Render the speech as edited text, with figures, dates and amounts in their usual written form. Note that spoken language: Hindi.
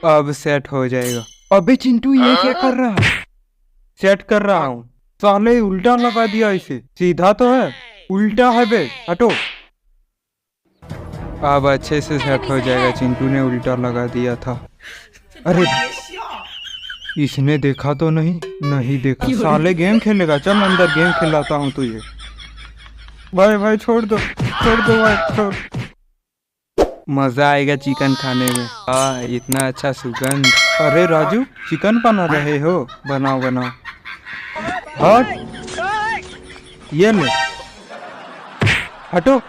अब सेट हो जाएगा। अबे चिंटू ये क्या कर रहा है? सेट कर रहा हूँ। साले उल्टा लगा दिया इसे। सीधा तो है, उल्टा है बे। हटो। अब अच्छे से सेट हो जाएगा। चिंटू ने उल्टा लगा दिया था। अरे इसने देखा तो नहीं? नहीं देखा। साले गेम खेलेगा। चल अंदर गेम खिलाता हूँ तुझे। भाई भाई छोड़ दो, छोड़ दो भाई, छोड़। मजा आएगा चिकन खाने में। इतना अच्छा सुगंध। अरे राजू, चिकन बना रहे हो? बनाओ बनाओ। हट, ये ले। हटो।